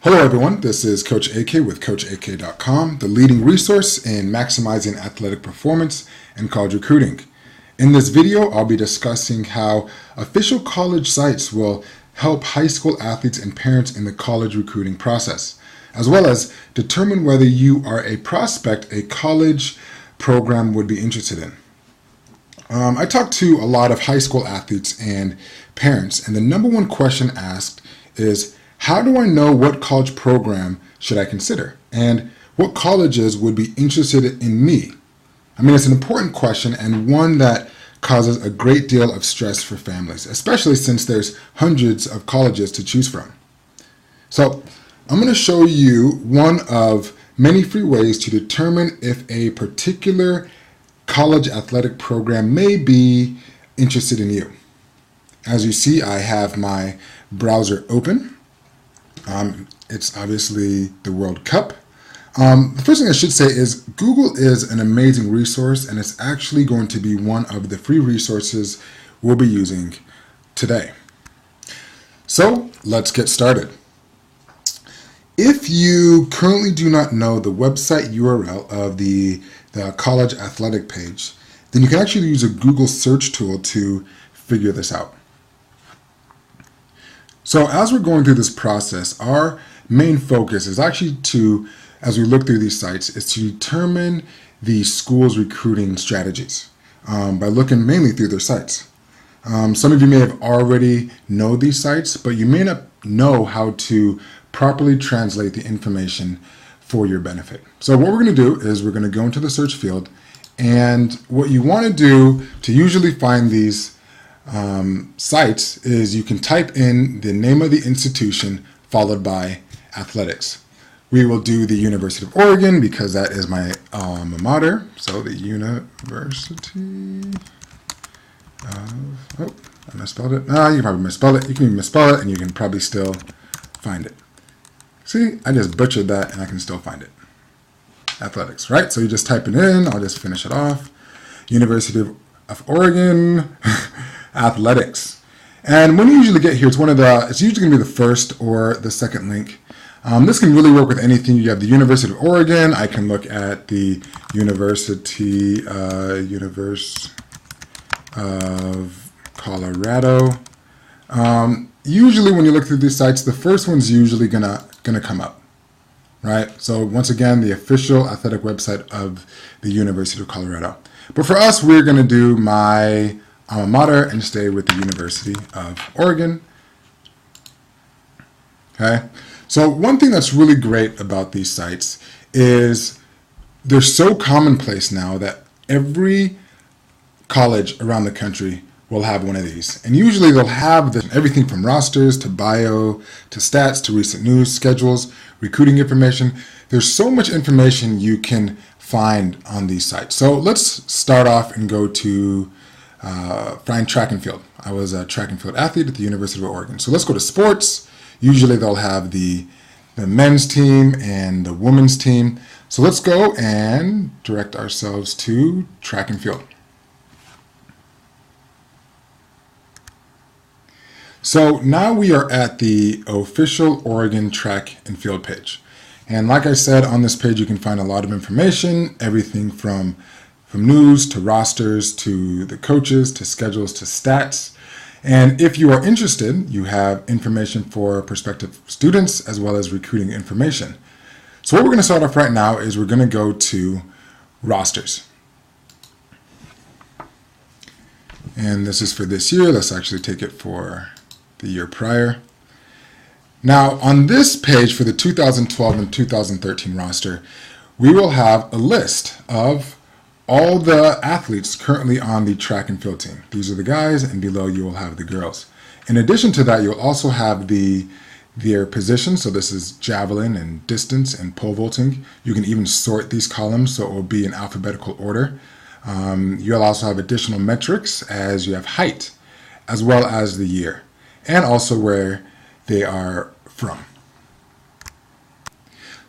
Hello everyone, this is Coach AK with CoachAK.com, the leading resource in maximizing athletic performance and college recruiting. In this video, I'll be discussing how official college sites will help high school athletes and parents in the college recruiting process, as well as determine whether you are a prospect a college program would be interested in. I talked to a lot of high school athletes and parents, and the number one question asked is, how do I know what college program should I consider? And what colleges would be interested in me? I mean, it's an important question and one that causes a great deal of stress for families, especially since there's hundreds of colleges to choose from. So I'm going to show you one of many free ways to determine if a particular college athletic program may be interested in you. As you see, I have my browser open. It's obviously the World Cup. The first thing I should say is Google is an amazing resource, and it's actually going to be one of the free resources we'll be using today. So let's get started. If you currently do not know the website URL of the college athletic page, then you can actually use a Google search tool to figure this out. So as we're going through this process, our main focus is actually as we look through these sites, is to determine the school's recruiting strategies by looking mainly through their sites. Some of you may have already know these sites, but you may not know how to properly translate the information for your benefit. So what we're going to do is we're going to go into the search field, and what you want to do to usually find these sites is you can type in the name of the institution followed by athletics. We will do the University of Oregon because that is my alma mater. So the University of, I misspelled it. No, you can probably misspell it. You can even misspell it and you can probably still find it. See, I just butchered that and I can still find it. Athletics, right? So you just type it in. I'll just finish it off. University of Oregon. Athletics. And when you usually get here, it's usually going to be the first or the second link. This can really work with anything. You have the University of Oregon. I can look at the University of Colorado. Usually when you look through these sites, the first one's usually gonna come up, right? So once again, the official athletic website of the University of Colorado. But for us, we're going to do my alma mater and stay with the University of Oregon. Okay, so one thing that's really great about these sites is they're so commonplace now that every college around the country will have one of these. And usually they'll have everything from rosters to bio to stats to recent news, schedules, recruiting information. There's so much information you can find on these sites. So let's start off and go to find track and field. I was a track and field athlete at the University of Oregon. So let's go to sports. Usually they'll have the men's team and the women's team. So let's go and direct ourselves to track and field. So now we are at the official Oregon track and field page. And like I said, on this page you can find a lot of information, everything from news to rosters to the coaches to schedules to stats. And if you are interested, you have information for prospective students as well as recruiting information. So what we're going to start off right now is we're going to go to rosters. And this is for this year. Let's actually take it for the year prior. Now on this page for the 2012 and 2013 roster, we will have a list of all the athletes currently on the track and field team. These are the guys, and below you will have the girls. In addition to that, you'll also have their positions. So this is javelin and distance and pole vaulting. You can even sort these columns so it will be in alphabetical order. You'll also have additional metrics as you have height, as well as the year, and also where they are from.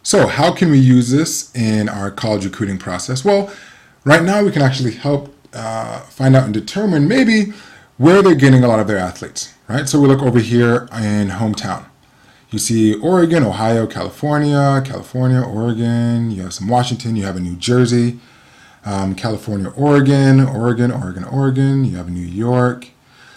So how can we use this in our college recruiting process? Well, right now we can actually help find out and determine maybe where they're getting a lot of their athletes, right? So we look over here in hometown. You see Oregon, Ohio, California, Oregon. You have some Washington. You have a New Jersey, California, Oregon. You have New York.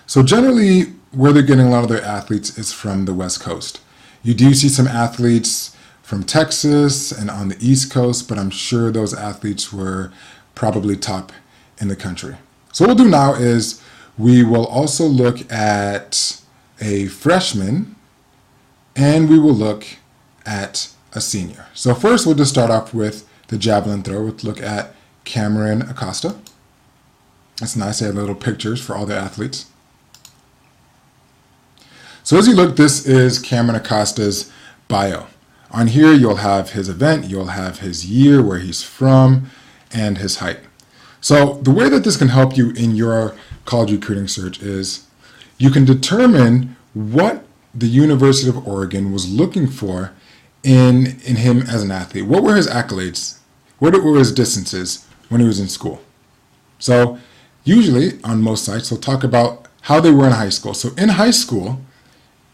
So generally, where they're getting a lot of their athletes is from the West Coast. You do see some athletes from Texas and on the East Coast, but I'm sure those athletes were probably top in the country. So what we'll do now is we will also look at a freshman and we will look at a senior. So first we'll just start off with the javelin throw. We'll look at Cameron Acosta. That's nice. They have little pictures for all the athletes. So as you look, this is Cameron Acosta's bio. On here, you'll have his event, you'll have his year, where he's from, and his height. So the way that this can help you in your college recruiting search is you can determine what the University of Oregon was looking for in him as an athlete. What were his accolades? What were his distances when he was in school? So usually on most sites, they'll talk about how they were in high school. So in high school,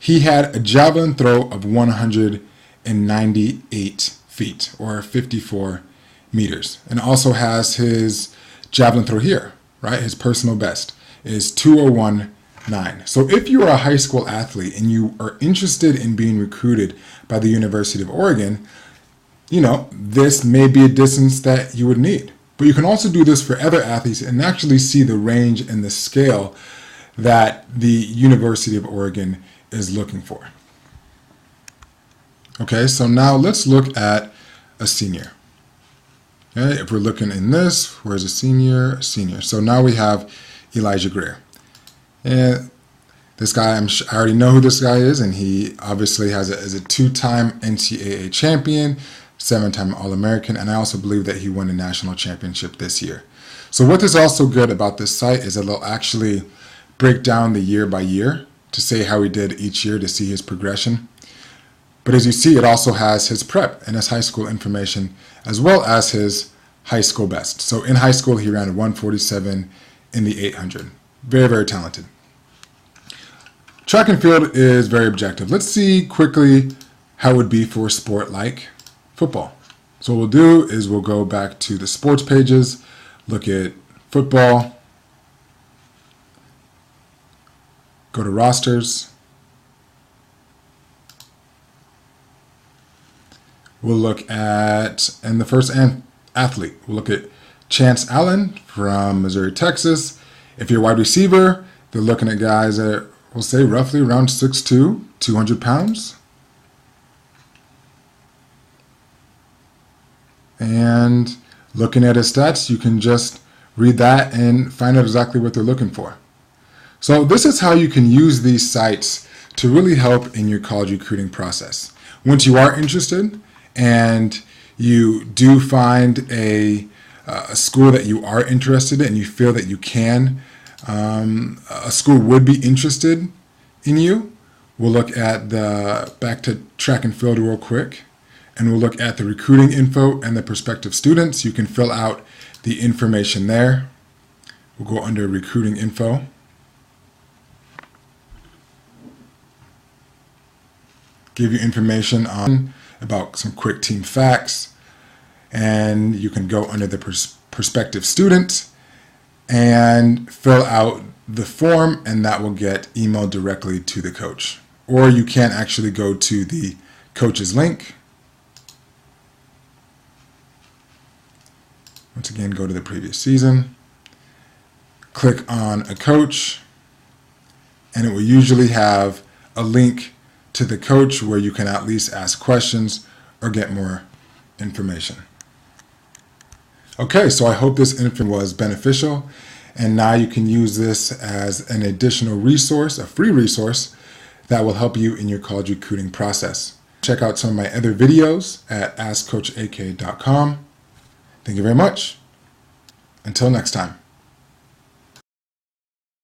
he had a javelin throw of 198 feet or 54 meters, and also has his javelin throw here, right? His personal best is 201.9. So if you are a high school athlete and you are interested in being recruited by the University of Oregon, you know, this may be a distance that you would need. But you can also do this for other athletes and actually see the range and the scale that the University of Oregon is looking for. Okay, so now let's look at a senior. Okay, if we're looking in this, where's a senior? Senior. So now we have Elijah Greer. And this guy, I already know who this guy is, and he obviously is a two-time NCAA champion, 7-time All-American, and I also believe that he won a national championship this year. So what is also good about this site is that they'll actually break down the year by year to say how he did each year to see his progression. But as you see, it also has his prep and his high school information as well as his high school best. So in high school, he ran a 147 in the 800. Very, very talented. Track and field is very objective. Let's see quickly how it would be for a sport like football. So what we'll do is we'll go back to the sports pages, look at football, go to rosters. We'll look at, and the first athlete, we'll look at Chance Allen from Missouri, Texas. If you're a wide receiver, they're looking at guys that we'll say roughly around 6'2", 200 pounds. And looking at his stats, you can just read that and find out exactly what they're looking for. So this is how you can use these sites to really help in your college recruiting process. Once you are interested and you do find a school that you are interested in and you feel that you can, a school would be interested in you, we'll look at back to track and field real quick, and we'll look at the recruiting info and the prospective students. You can fill out the information there. We'll go under recruiting info. Give you information about some quick team facts, and you can go under the prospective student and fill out the form, and that will get emailed directly to the coach. Or you can actually go to the coach's link. Once again, go to the previous season, click on a coach, and it will usually have a link to the coach where you can at least ask questions or get more information. Okay, so I hope this info was beneficial, and now you can use this as an additional resource, a free resource that will help you in your college recruiting process. Check out some of my other videos at AskCoachAK.com. Thank you very much. Until next time.